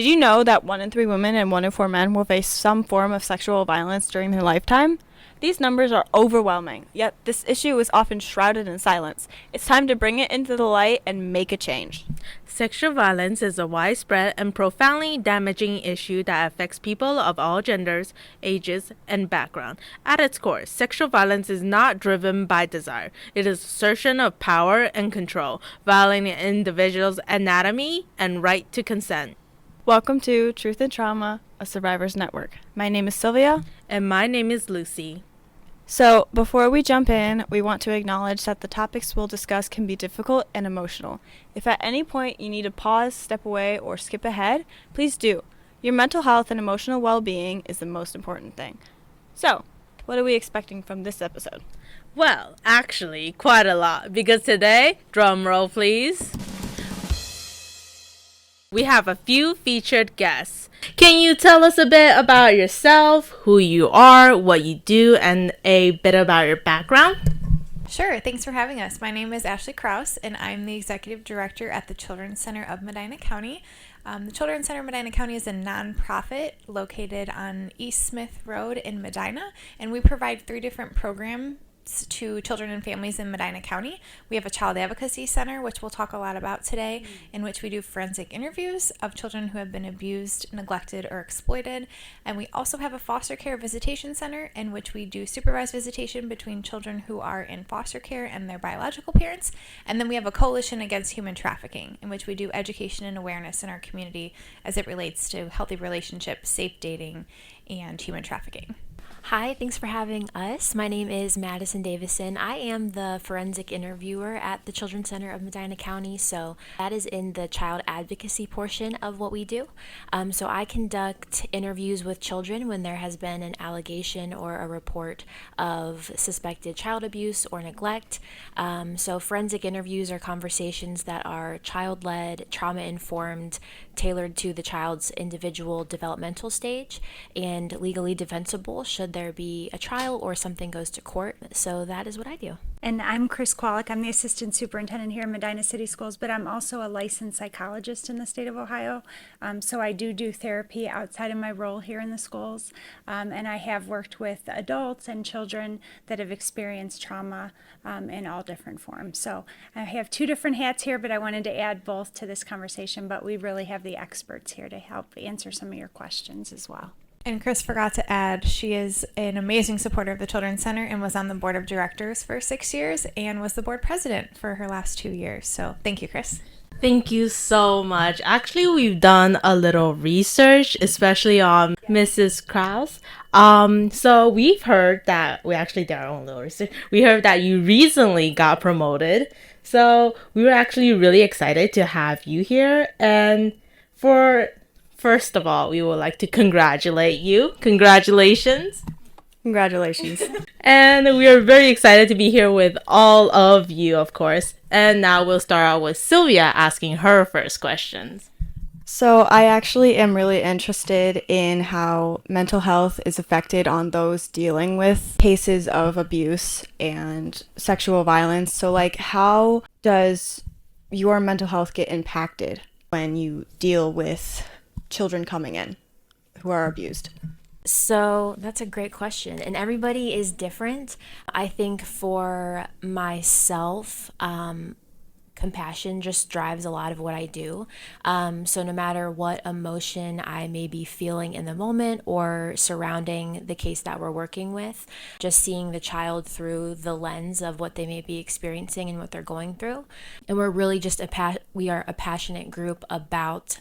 Did you know that 1 in 3 women and 1 in 4 men will face some form of sexual violence during their lifetime? These numbers are overwhelming, yet this issue is often shrouded in silence. It's time to bring it into the light and make a change. Sexual violence is a widespread and profoundly damaging issue that affects people of all genders, ages, and background. At its core, sexual violence is not driven by desire. It is assertion of power and control, violating an individual's anatomy and right to consent. Welcome to Truth and Trauma, a Survivors Network. My name is Sylvia. And my name is Lucy. So, before we jump in, we want to acknowledge that the topics we'll discuss can be difficult and emotional. If at any point you need to pause, step away, or skip ahead, please do. Your mental health and emotional well-being is the most important thing. So, what are we expecting from this episode? Well, actually, quite a lot, because today, drum roll please, we have a few featured guests. Can you tell us a bit about yourself, who you are, what you do, and a bit about your background? Sure. Thanks for having us. My name is Ashley Krause, and I'm the Executive Director at the Children's Center of Medina County. The Children's Center of Medina County is a nonprofit located on East Smith Road in Medina, and we provide 3 different programs to children and families in Medina County. We have a child advocacy center, which we'll talk a lot about today, in which we do forensic interviews of children who have been abused, neglected, or exploited. And we also have a foster care visitation center, in which we do supervised visitation between children who are in foster care and their biological parents. And then we have a coalition against human trafficking, in which we do education and awareness in our community as it relates to healthy relationships, safe dating, and human trafficking. Hi, thanks for having us. My name is Madison Davison. I am the forensic interviewer at the Children's Center of Medina County, so that is in the child advocacy portion of what we do. So I conduct interviews with children when there has been an allegation or a report of suspected child abuse or neglect. So forensic interviews are conversations that are child-led, trauma-informed, tailored to the child's individual developmental stage, and legally defensible should there be a trial or something goes to court. So that is what I do. And I'm Chris Kwolek. I'm the assistant superintendent here in Medina City Schools, but I'm also a licensed psychologist in the state of Ohio. So I do therapy outside of my role here in the schools. And I have worked with adults and children that have experienced trauma in all different forms. So I have 2 different hats here, but I wanted to add both to this conversation. But we really have the experts here to help answer some of your questions as well. And Chris forgot to add, she is an amazing supporter of the Children's Center and was on the board of directors for 6 years and was the board president for her last 2 years. So thank you, Chris. Thank you so much. Actually, we've done a little research, especially on Mrs. Krause. So we've heard that, we actually did our own little research. We heard that you recently got promoted. So we were actually really excited to have you here. And first of all, we would like to congratulate you. Congratulations. Congratulations. And we are very excited to be here with all of you, of course. And now we'll start out with Sylvia asking her first questions. So, I actually am really interested in how mental health is affected on those dealing with cases of abuse and sexual violence. So, how does your mental health get impacted when you deal with children coming in who are abused? So that's a great question, and everybody is different. I think for myself, compassion just drives a lot of what I do. So no matter what emotion I may be feeling in the moment or surrounding the case that we're working with, just seeing the child through the lens of what they may be experiencing and what they're going through. And we're really just we are a passionate group about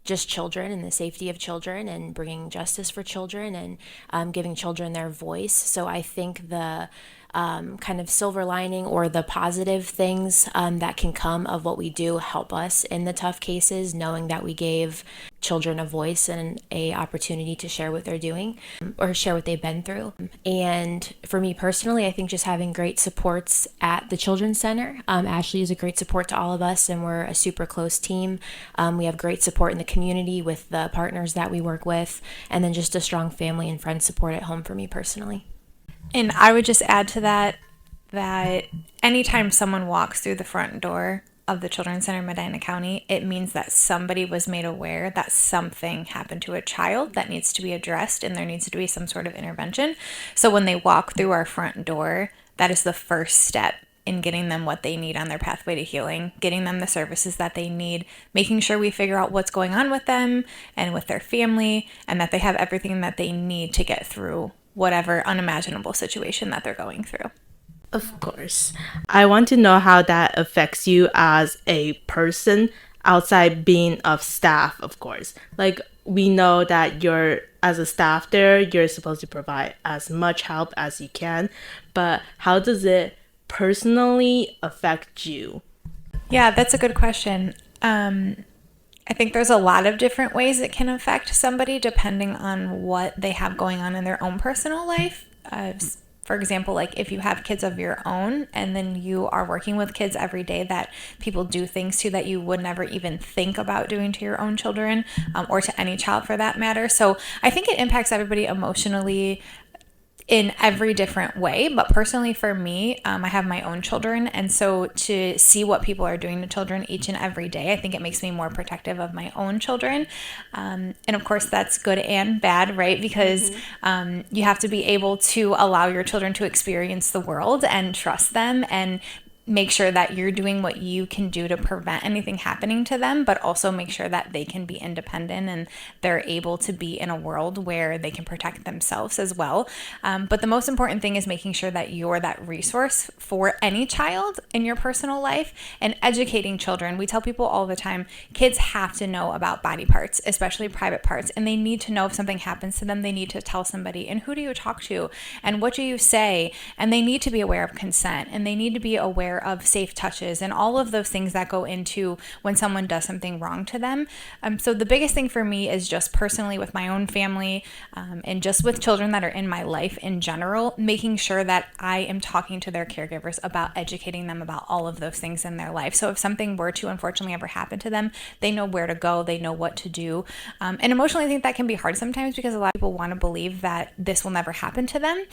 just children and the safety of children and bringing justice for children and giving children their voice. So I think the kind of silver lining or the positive things that can come of what we do help us in the tough cases, knowing that we gave children a voice and a opportunity to share what they're doing or share what they've been through. And for me personally, I think just having great supports at the Children's Center. Ashley is a great support to all of us, and we're a super close team. We have great support in the community with the partners that we work with, and then just a strong family and friend support at home for me personally. And I would just add to that anytime someone walks through the front door of the Children's Center in Medina County, it means that somebody was made aware that something happened to a child that needs to be addressed and there needs to be some sort of intervention. So when they walk through our front door, that is the first step in getting them what they need on their pathway to healing, getting them the services that they need, making sure we figure out what's going on with them and with their family, and that they have everything that they need to get through whatever unimaginable situation that they're going through. Of course. I want to know how that affects you as a person outside being of staff, of course. Like, we know that as a staff there, you're supposed to provide as much help as you can, but how does it personally affect you? Yeah, that's a good question. I think there's a lot of different ways it can affect somebody depending on what they have going on in their own personal life. For example, like if you have kids of your own and then you are working with kids every day that people do things to that you would never even think about doing to your own children, or to any child for that matter. So I think it impacts everybody emotionally in every different way. But personally for me, I have my own children. And so to see what people are doing to children each and every day, I think it makes me more protective of my own children. And of course, that's good and bad, right? Because you have to be able to allow your children to experience the world and trust them and make sure that you're doing what you can do to prevent anything happening to them, but also make sure that they can be independent and they're able to be in a world where they can protect themselves as well. But the most important thing is making sure that you're that resource for any child in your personal life and educating children. We tell people all the time, kids have to know about body parts, especially private parts, and they need to know if something happens to them, they need to tell somebody. And who do you talk to? And what do you say? And they need to be aware of consent, and they need to be aware of safe touches and all of those things that go into when someone does something wrong to them. So the biggest thing for me is just personally with my own family, and just with children that are in my life in general, making sure that I am talking to their caregivers about educating them about all of those things in their life. So if something were to unfortunately ever happen to them, they know where to go, they know what to do. And emotionally, I think that can be hard sometimes because a lot of people want to believe that this will never happen to them.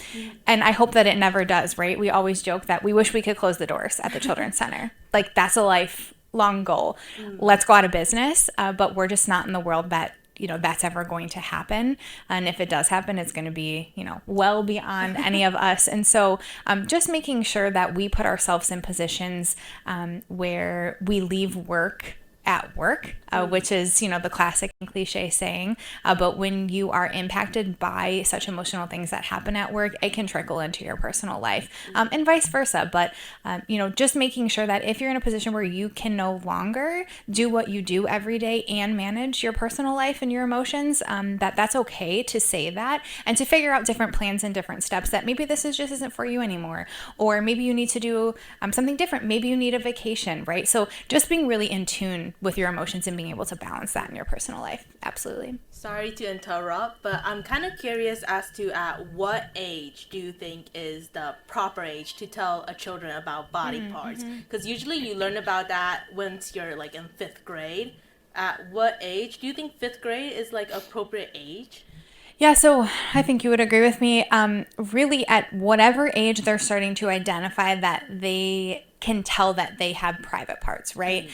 And I hope that it never does, right? We always joke that we wish we could close the doors at the Children's Center. Like, that's a lifelong goal. Let's go out of business, but we're just not in the world that that's ever going to happen. And if it does happen, it's going to be well beyond any of us. And so just making sure that we put ourselves in positions where we leave work at work, which is, the classic and cliche saying. But when you are impacted by such emotional things that happen at work, it can trickle into your personal life, and vice versa. But, just making sure that if you're in a position where you can no longer do what you do every day and manage your personal life and your emotions, that's okay to say that and to figure out different plans and different steps that maybe this just isn't for you anymore. Or maybe you need to do something different. Maybe you need a vacation, right? So just being really in tune with your emotions and being able to balance that in your personal life. Absolutely. Sorry to interrupt, but I'm kind of curious as to at what age do you think is the proper age to tell a children about body parts? Because usually you learn about that once you're like in 5th grade. At what age do you think 5th grade is like appropriate age? Yeah, so I think you would agree with me. Really, at whatever age they're starting to identify that they can tell that they have private parts, right?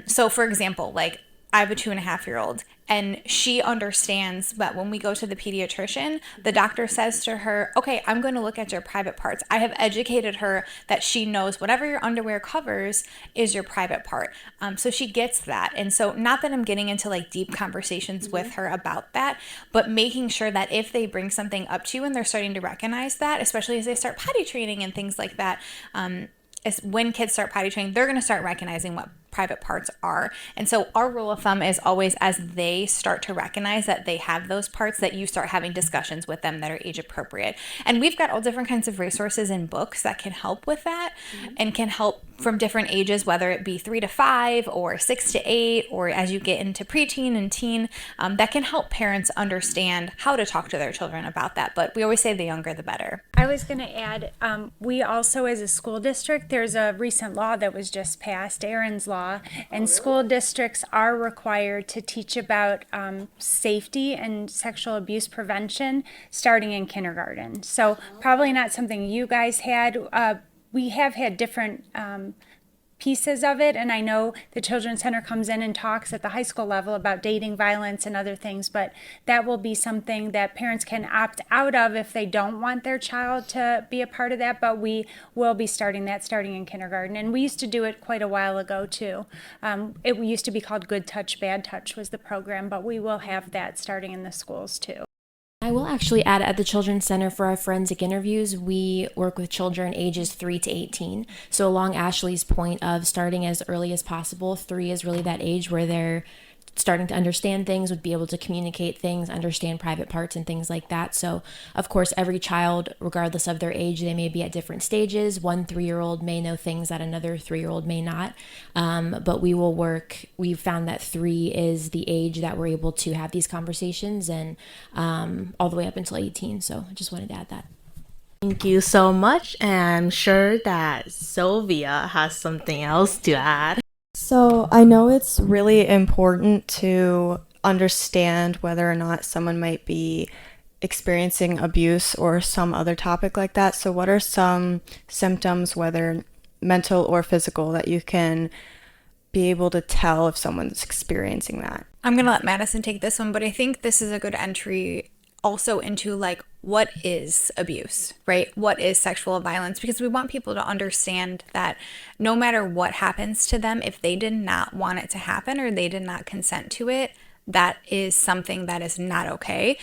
So for example, like I have a 2.5-year-old and she understands that when we go to the pediatrician, the doctor says to her, okay, I'm going to look at your private parts. I have educated her that she knows whatever your underwear covers is your private part. So she gets that. And so not that I'm getting into like deep conversations with her about that, but making sure that if they bring something up to you and they're starting to recognize that, especially as they start potty training and things like that, is when kids start potty training, they're going to start recognizing what private parts are. And so our rule of thumb is always as they start to recognize that they have those parts, that you start having discussions with them that are age appropriate. And we've got all different kinds of resources and books that can help with that and can help from different ages, whether it be 3 to 5 or 6 to 8, or as you get into preteen and teen, that can help parents understand how to talk to their children about that. But we always say the younger, the better. I was going to add, we also as a school district, there's a recent law that was just passed, Aaron's Law, and school districts are required to teach about safety and sexual abuse prevention starting in kindergarten. So probably not something you guys had. We have had different pieces of it. And I know the Children's Center comes in and talks at the high school level about dating violence and other things, but that will be something that parents can opt out of if they don't want their child to be a part of that. But we will be starting in kindergarten. And we used to do it quite a while ago too. It used to be called Good Touch, Bad Touch was the program, but we will have that starting in the schools too. I will actually add, at the Children's Center for our forensic interviews, we work with children ages 3 to 18. So along Ashley's point of starting as early as possible, 3 is really that age where they're starting to understand things, would be able to communicate things, understand private parts and things like that. So of course, every child, regardless of their age, they may be at different stages. One 3-year-old may know things that another 3-year-old may not. But we've found that 3 is the age that we're able to have these conversations, and all the way up until 18. So I just wanted to add that. Thank you so much. And I'm sure that Sylvia has something else to add. So I know it's really important to understand whether or not someone might be experiencing abuse or some other topic like that. So what are some symptoms, whether mental or physical, that you can be able to tell if someone's experiencing that? I'm going to let Madison take this one, but I think this is a good entry also into like, what is abuse, right? What is sexual violence? Because we want people to understand that no matter what happens to them, if they did not want it to happen or they did not consent to it, that is something that is not okay.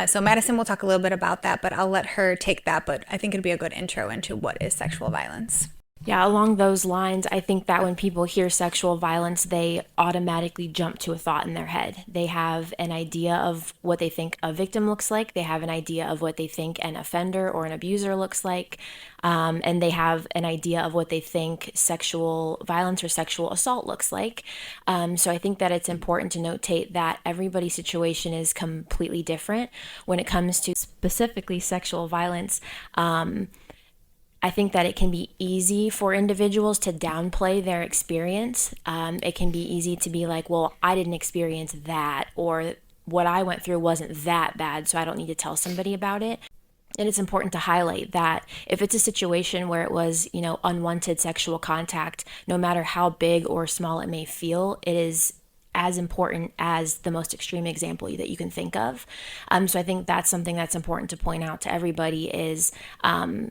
So Madison will talk a little bit about that, but I'll let her take that. But I think it'd be a good intro into what is sexual violence. Yeah, along those lines, I think that when people hear sexual violence, they automatically jump to a thought in their head. They have an idea of what they think a victim looks like. They have an idea of what they think an offender or an abuser looks like. And they have an idea of what they think sexual violence or sexual assault looks like. So I think that it's important to notate that everybody's situation is completely different when it comes to specifically sexual violence. I think that it can be easy for individuals to downplay their experience. It can be easy to be like, well, I didn't experience that, or what I went through wasn't that bad, so I don't need to tell somebody about it. And it's important to highlight that if it's a situation where it was, unwanted sexual contact, no matter how big or small it may feel, it is as important as the most extreme example that you can think of. So I think that's something that's important to point out to everybody is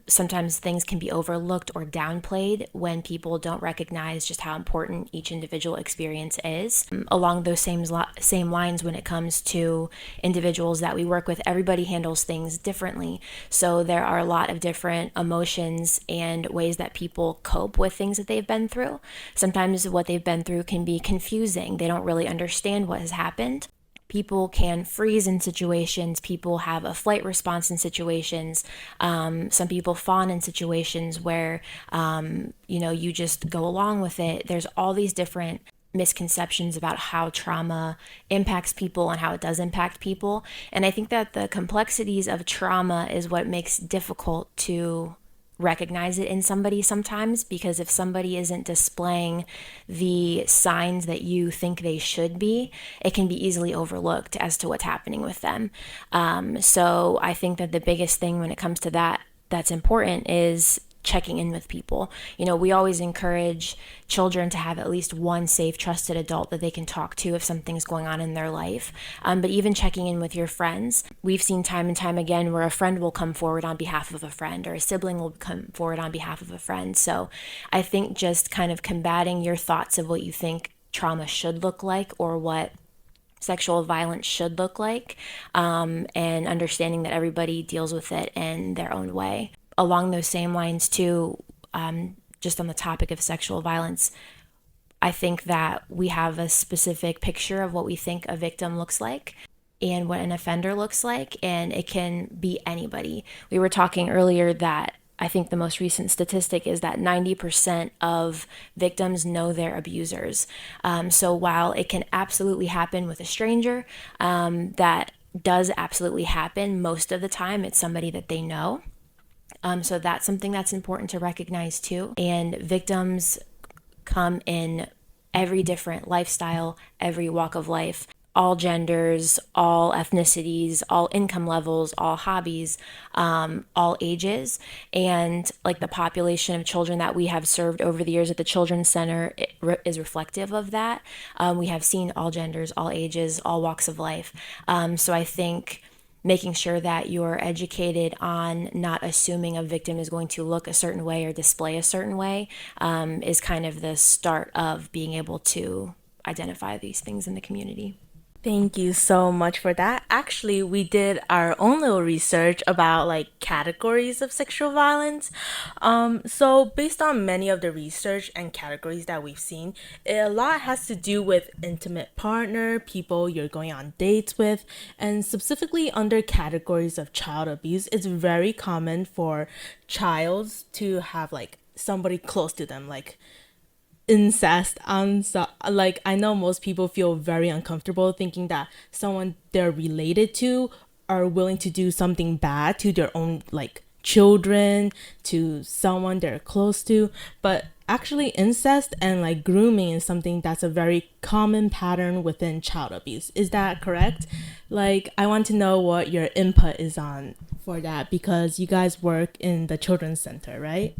sometimes things can be overlooked or downplayed when people don't recognize just how important each individual experience is. Along those same lines, when it comes to individuals that we work with, everybody handles things differently. So there are a lot of different emotions and ways that people cope with things that they've been through. Sometimes what they've been through can be confusing. They don't really understand what has happened. People can freeze in situations. People have a flight response in situations. Some people fawn in situations where, you just go along with it. There's all these different misconceptions about how trauma impacts people and how it does impact people. And I think that the complexities of trauma is what makes it difficult to recognize it in somebody sometimes, because if somebody isn't displaying the signs that you think they should be, it can be easily overlooked as to what's happening with them. So I think that the biggest thing when it comes to that's important is checking in with people. We always encourage children to have at least one safe, trusted adult that they can talk to if something's going on in their life. But even checking in with your friends. We've seen time and time again where a friend will come forward on behalf of a friend, or a sibling will come forward on behalf of a friend. So I think just kind of combating your thoughts of what you think trauma should look like or what sexual violence should look like, and understanding that everybody deals with it in their own way. Along those same lines too, just on the topic of sexual violence, I think that we have a specific picture of what we think a victim looks like and what an offender looks like, and it can be anybody. We were talking earlier that I think the most recent statistic is that 90% of victims know their abusers. So while it can absolutely happen with a stranger, that does absolutely happen most of the time, it's somebody that they know. So that's something that's important to recognize too. And victims come in every different lifestyle, every walk of life. all genders, all ethnicities, all income levels, all hobbies, all ages. And like the population of children that we have served over the years at the Children's Center is reflective of that. We have seen all genders, all ages, all walks of life. So I think making sure that you're educated on not assuming a victim is going to look a certain way or display a certain way is kind of the start of being able to identify these things in the community. Thank you so much for that. Actually, we did our own little research about like categories of sexual violence. So based on many of the research and categories that we've seen, a lot has to do with intimate partner, people you're going on dates with, and specifically under categories of child abuse, it's very common for childs to have like somebody close to them, like incest. So like I know most people feel very uncomfortable thinking that someone they're related to are willing to do something bad to their own like children, to someone they're close to. But actually incest and like grooming is something that's a very common pattern within child abuse. Is that correct? Like I want to know what your input is on for that, because you guys work in the children's center, right?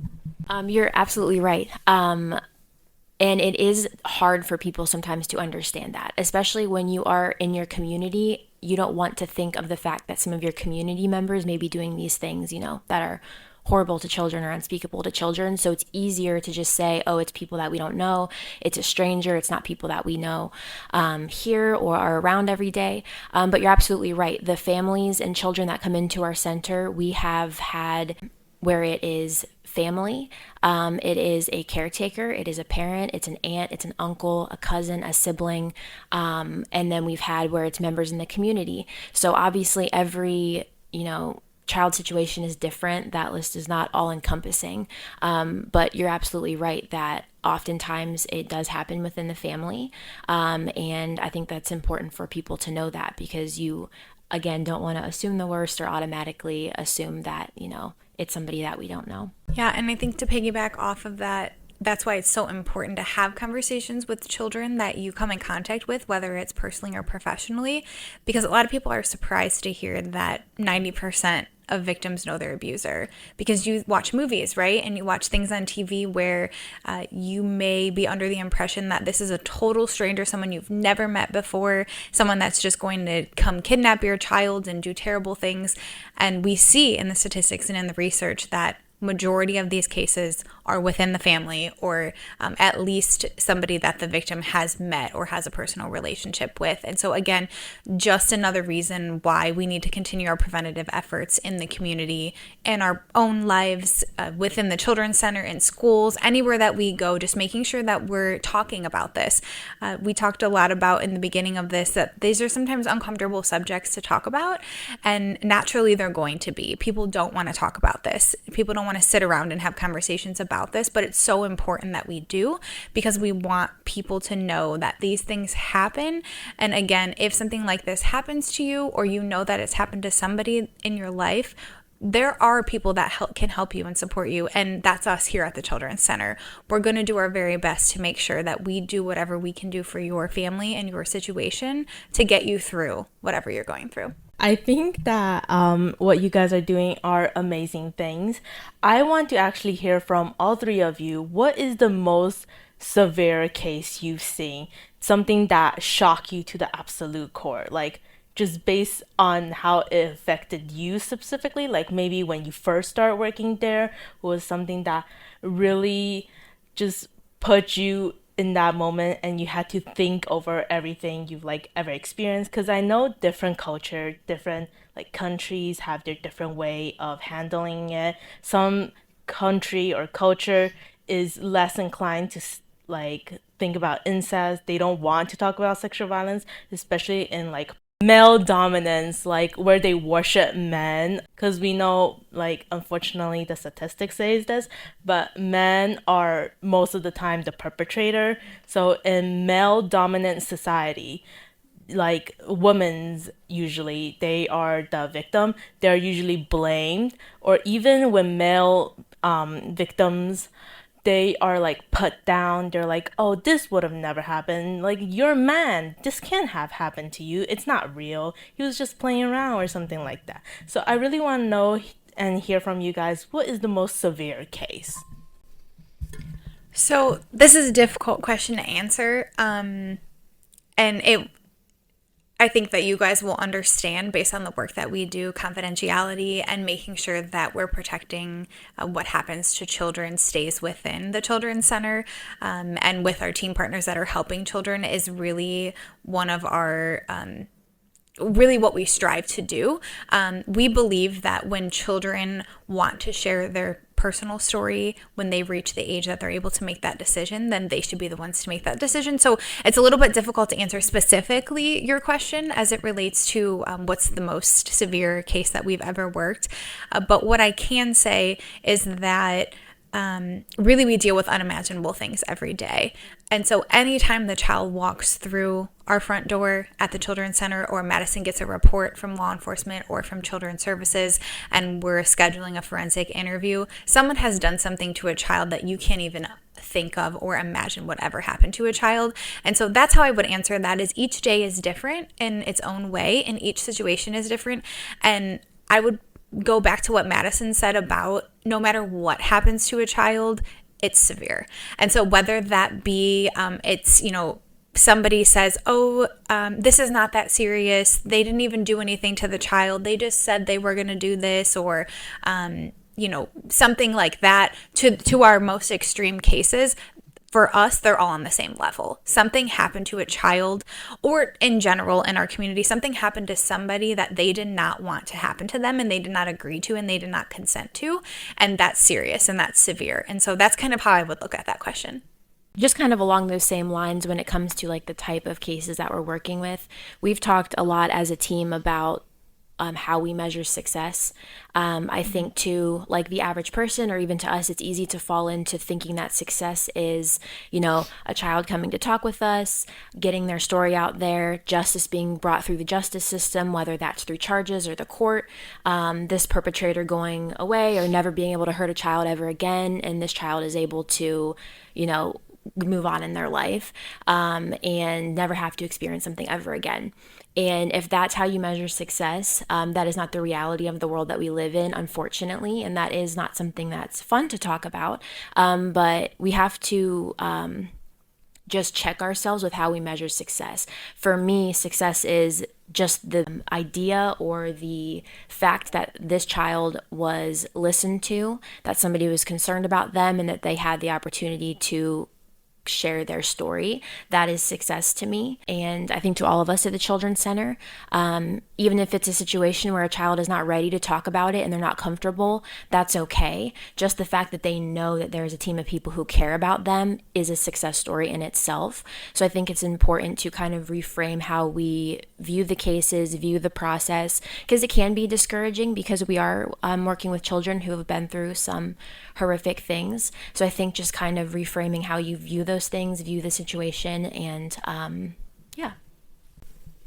You're absolutely right. And it is hard for people sometimes to understand that, especially when you are in your community. You don't want to think of the fact that some of your community members may be doing these things, that are horrible to children or unspeakable to children. So it's easier to just say, oh, it's people that we don't know. It's a stranger. It's not people that we know here or are around every day. But you're absolutely right. The families and children that come into our center, we have had where it is family, it is a caretaker, it is a parent, it's an aunt, it's an uncle, a cousin, a sibling, and then we've had where it's members in the community. So obviously every, child situation is different. That list is not all encompassing, but you're absolutely right that oftentimes it does happen within the family, and I think that's important for people to know that, because you, again, don't want to assume the worst or automatically assume that, it's somebody that we don't know. Yeah, and I think to piggyback off of that, that's why it's so important to have conversations with children that you come in contact with, whether it's personally or professionally, because a lot of people are surprised to hear that 90% of victims know their abuser, because you watch movies, right? And you watch things on TV where you may be under the impression that this is a total stranger, someone you've never met before, someone that's just going to come kidnap your child and do terrible things. And we see in the statistics and in the research that majority of these cases are within the family, or at least somebody that the victim has met or has a personal relationship with. And so again, just another reason why we need to continue our preventative efforts in the community, in our own lives, within the children's center, in schools, anywhere that we go, just making sure that we're talking about this. We talked a lot about in the beginning of this that these are sometimes uncomfortable subjects to talk about, and naturally they're going to be. People don't want to talk about this. People don't want to sit around and have conversations about this, but it's so important that we do, because we want people to know that these things happen. And again, if something like this happens to you, or that it's happened to somebody in your life, there are people that can help you and support you, and that's us here at the Children's Center. We're going to do our very best to make sure that we do whatever we can do for your family and your situation to get you through whatever you're going through. I think that what you guys are doing are amazing things. I want to actually hear from all three of you. What is the most severe case you've seen? Something that shocked you to the absolute core, like just based on how it affected you specifically, like maybe when you first start working there was something that really just put you in that moment and you had to think over everything you've like ever experienced, because I know different culture, different like countries have their different way of handling it. Some country or culture is less inclined to like think about incest. They don't want to talk about sexual violence, especially in like male dominance, like where they worship men, because we know, like, unfortunately the statistics says this, but men are most of the time the perpetrator. So in male dominant society, like women's usually they are the victim, they're usually blamed. Or even when male victims they are like put down. They're like, oh, this would have never happened. Like, you're a man. This can't have happened to you. It's not real. He was just playing around or something like that. So I really want to know and hear from you guys, what is the most severe case? So this is a difficult question to answer. I think that you guys will understand based on the work that we do, confidentiality and making sure that we're protecting what happens to children stays within the Children's Center, and with our team partners that are helping children is really one of our really what we strive to do. We believe that when children want to share their personal story, when they reach the age that they're able to make that decision, then they should be the ones to make that decision. So it's a little bit difficult to answer specifically your question as it relates to what's the most severe case that we've ever worked. But what I can say is that really we deal with unimaginable things every day. And so anytime the child walks through our front door at the Children's Center, or Madison gets a report from law enforcement or from Children's Services, and we're scheduling a forensic interview, someone has done something to a child that you can't even think of or imagine would ever happen to a child. And so that's how I would answer that, is each day is different in its own way, and each situation is different. And I would go back to what Madison said about no matter what happens to a child, it's severe. And so whether that be it's, somebody says, this is not that serious, they didn't even do anything to the child, they just said they were going to do this, or something like that, to our most extreme cases, for us, they're all on the same level. Something happened to a child, or in general in our community, something happened to somebody that they did not want to happen to them, and they did not agree to, and they did not consent to. And that's serious and that's severe. And so that's kind of how I would look at that question. Just kind of along those same lines, when it comes to like the type of cases that we're working with, we've talked a lot as a team about how we measure success. I think to like the average person, or even to us, it's easy to fall into thinking that success is, a child coming to talk with us, getting their story out there, justice being brought through the justice system, whether that's through charges or the court, this perpetrator going away or never being able to hurt a child ever again, and this child is able to, move on in their life, and never have to experience something ever again. And if that's how you measure success, that is not the reality of the world that we live in, unfortunately, and that is not something that's fun to talk about. But we have to just check ourselves with how we measure success. For me, success is just the idea or the fact that this child was listened to, that somebody was concerned about them, and that they had the opportunity to share their story. That is success to me, and I think to all of us at the Children's Center. Even if it's a situation where a child is not ready to talk about it and they're not comfortable, that's okay. Just the fact that they know that there's a team of people who care about them is a success story in itself. So I think it's important to kind of reframe how we view the cases, view the process, because it can be discouraging, because we are working with children who have been through some horrific things. So I think just kind of reframing how you view those things, view the situation, and yeah.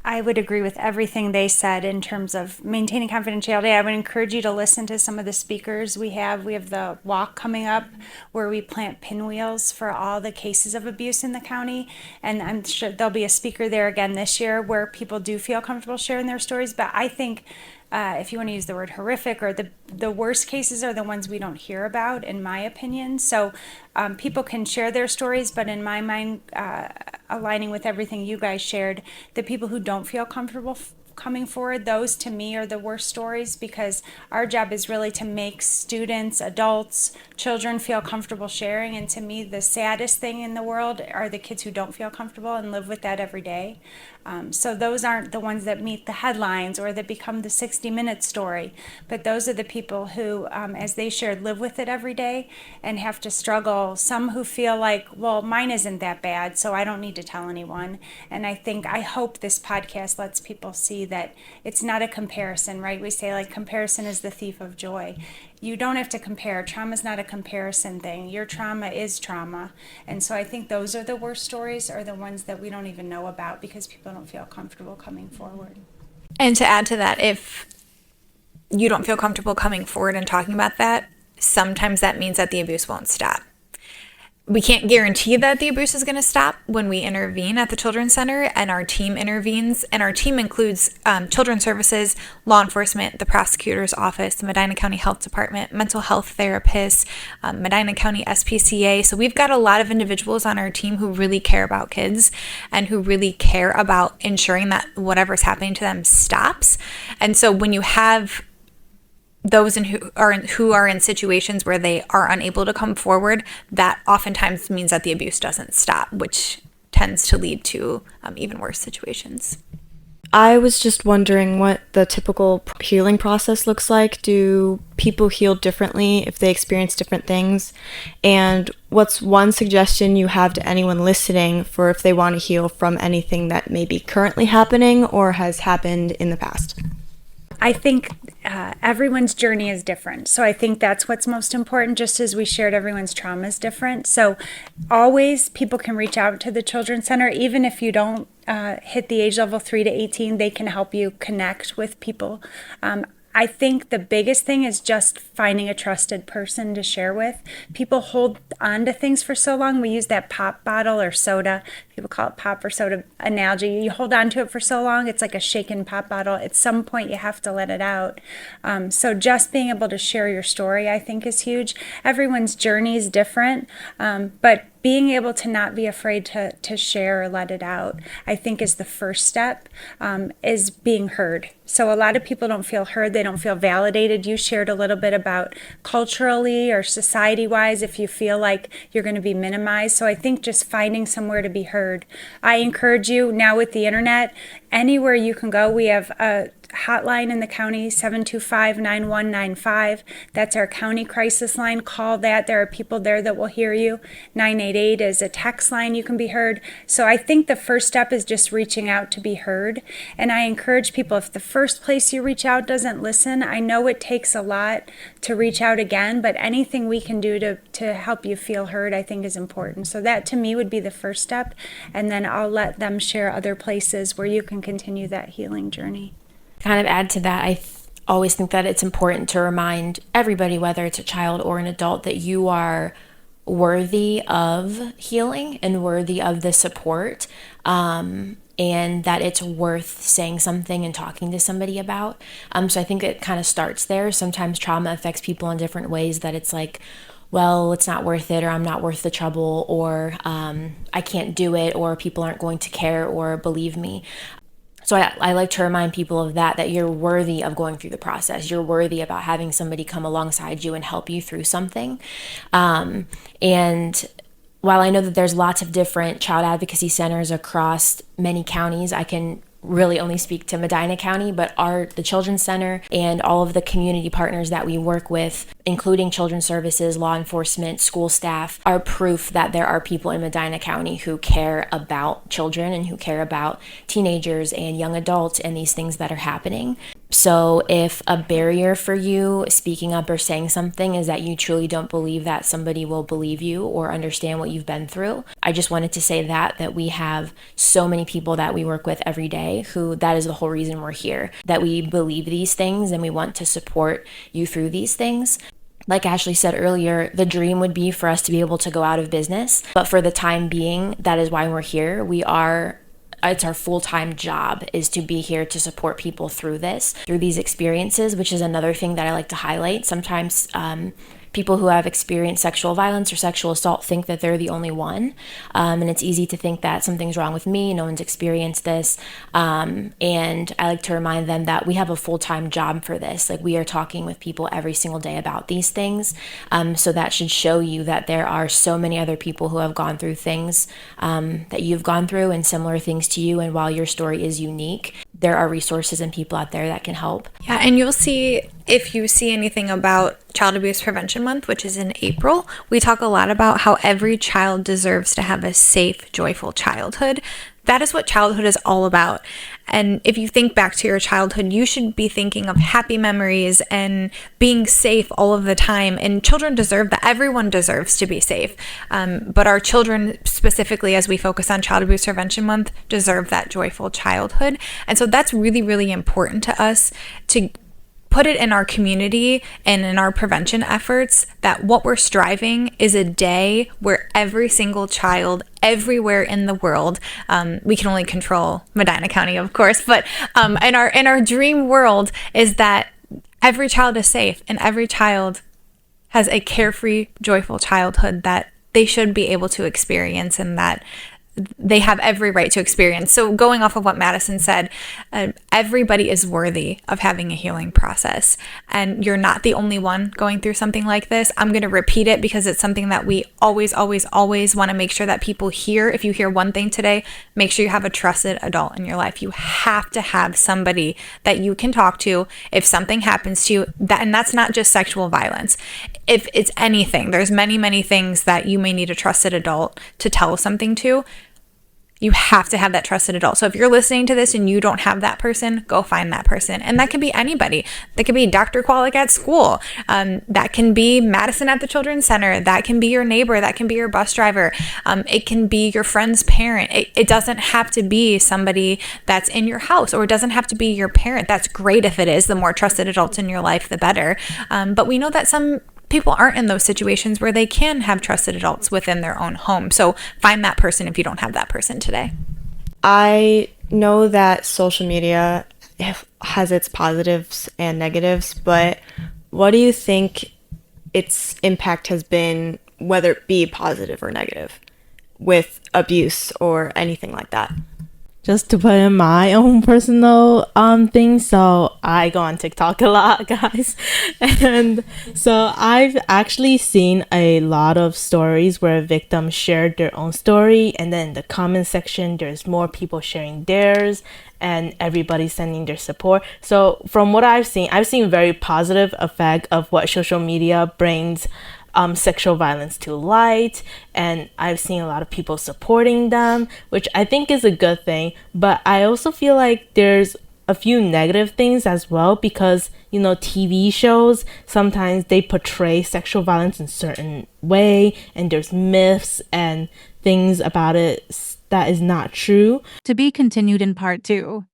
I would agree with everything they said in terms of maintaining confidentiality. I would encourage you to listen to some of the speakers we have. We have the walk coming up where we plant pinwheels for all the cases of abuse in the county. And I'm sure there'll be a speaker there again this year where people do feel comfortable sharing their stories. But I think if you want to use the word horrific, or the worst cases are the ones we don't hear about, in my opinion. So people can share their stories, but in my mind, aligning with everything you guys shared, the people who don't feel comfortable coming forward, those to me are the worst stories, because our job is really to make students, adults, children feel comfortable sharing. And to me, the saddest thing in the world are the kids who don't feel comfortable and live with that every day. So those aren't the ones that meet the headlines or that become the 60-minute story, but those are the people who, as they shared, live with it every day and have to struggle. Some who feel like, well, mine isn't that bad, so I don't need to tell anyone. And I hope this podcast lets people see that it's not a comparison, right? We say like comparison is the thief of joy. You don't have to compare. Trauma is not a comparison thing. Your trauma is trauma. And so I think those are the worst stories, are the ones that we don't even know about because people don't feel comfortable coming forward. And to add to that, if you don't feel comfortable coming forward and talking about that, sometimes that means that the abuse won't stop. we can't guarantee that the abuse is going to stop when we intervene at the Children's Center, and our team intervenes. And our team includes Children's Services, law enforcement, the prosecutor's office, the Medina County Health Department, mental health therapists, Medina County SPCA. So we've got a lot of individuals on our team who really care about kids and who really care about ensuring that whatever's happening to them stops. And so when you have those who are in situations where they are unable to come forward, that oftentimes means that the abuse doesn't stop, which tends to lead to even worse situations. I was just wondering what the typical healing process looks like. Do people heal differently if they experience different things? And what's one suggestion you have to anyone listening for if they want to heal from anything that may be currently happening or has happened in the past? I think everyone's journey is different. So I think that's what's most important, just as we shared everyone's trauma is different. So always people can reach out to the Children's Center, even if you don't hit the age level 3 to 18, they can help you connect with people. I think the biggest thing is just finding a trusted person to share with. People hold on to things for so long. We use that pop bottle or soda. People call it pop or soda analogy. You hold on to it for so long, it's like a shaken pop bottle. At some point, you have to let it out. So just being able to share your story, I think, is huge. Everyone's journey is different, but being able to not be afraid to share or let it out, I think, is the first step, is being heard. So a lot of people don't feel heard. They don't feel validated. You shared a little bit about culturally or society-wise if you feel like you're going to be minimized. So I think just finding somewhere to be heard. I encourage you now with the internet, anywhere you can go. We have a hotline in the county, 725-9195. That's our county crisis line. Call that. There are people there that will hear you. 988 is a text line you can be heard. So I think the first step is just reaching out to be heard. And I encourage people, if the first place you reach out doesn't listen, I know it takes a lot to reach out again, but anything we can do to help you feel heard, I think, is important. So that to me would be the first step. And then I'll let them share other places where you can continue that healing journey. Kind of add to that, I always think that it's important to remind everybody, whether it's a child or an adult, that you are worthy of healing and worthy of the support, and that it's worth saying something and talking to somebody about. So I think it kind of starts there. Sometimes trauma affects people in different ways, that it's like, well, it's not worth it, or I'm not worth the trouble, or I can't do it, or people aren't going to care or believe me. So I like to remind people of that you're worthy of going through the process. You're worthy about having somebody come alongside you and help you through something. And while I know that there's lots of different child advocacy centers across many counties, I can really only speak to Medina County, but the Children's Center and all of the community partners that we work with, including Children's Services, law enforcement, school staff, are proof that there are people in Medina County who care about children and who care about teenagers and young adults and these things that are happening. So if a barrier for you speaking up or saying something is that you truly don't believe that somebody will believe you or understand what you've been through, I just wanted to say that we have so many people that we work with every day who that is the whole reason we're here, that we believe these things and we want to support you through these things. Like Ashley said earlier, the dream would be for us to be able to go out of business, but for the time being, that is why we're here. It's our full-time job is to be here to support people through these experiences, which is another thing that I like to highlight. Sometimes people who have experienced sexual violence or sexual assault think that they're the only one. And it's easy to think that something's wrong with me, no one's experienced this. And I like to remind them that we have a full-time job for this. Like, we are talking with people every single day about these things. So that should show you that there are so many other people who have gone through things that you've gone through and similar things to you. And while your story is unique, there are resources and people out there that can help. Yeah, and you'll see, if you see anything about Child Abuse Prevention Month, which is in April, we talk a lot about how every child deserves to have a safe, joyful childhood. That is what childhood is all about. And if you think back to your childhood, you should be thinking of happy memories and being safe all of the time. And children deserve that. Everyone deserves to be safe. But our children, specifically as we focus on Child Abuse Prevention Month, deserve that joyful childhood. And so that's really, really important to us to put it in our community and in our prevention efforts that what we're striving is a day where every single child everywhere in the world, we can only control Medina County, of course, but in our dream world is that every child is safe and every child has a carefree, joyful childhood that they should be able to experience and that they have every right to experience. So going off of what Madison said, everybody is worthy of having a healing process. And you're not the only one going through something like this. I'm going to repeat it because it's something that we always, always, always want to make sure that people hear. If you hear one thing today, make sure you have a trusted adult in your life. You have to have somebody that you can talk to if something happens to you. And that's not just sexual violence. If it's anything, there's many, many things that you may need a trusted adult to tell something to. You have to have that trusted adult. So if you're listening to this and you don't have that person, go find that person. And that can be anybody. That can be Dr. Qualic at school. That can be Madison at the Children's Center. That can be your neighbor. That can be your bus driver. It can be your friend's parent. It doesn't have to be somebody that's in your house, or it doesn't have to be your parent. That's great if it is. The more trusted adults in your life, the better. But we know that some people aren't in those situations where they can have trusted adults within their own home. So find that person if you don't have that person today. I know that social media has its positives and negatives, but what do you think its impact has been, whether it be positive or negative, with abuse or anything like that? Just to put in my own personal thing, so I go on TikTok a lot, guys, and so I've actually seen a lot of stories where victims shared their own story, and then in the comment section there's more people sharing theirs and everybody sending their support. So from what I've seen very positive effect of what social media brings sexual violence to light, and I've seen a lot of people supporting them, which I think is a good thing. But I also feel like there's a few negative things as well, because TV shows sometimes they portray sexual violence in a certain way, and there's myths and things about it that is not true. To be continued in part 2.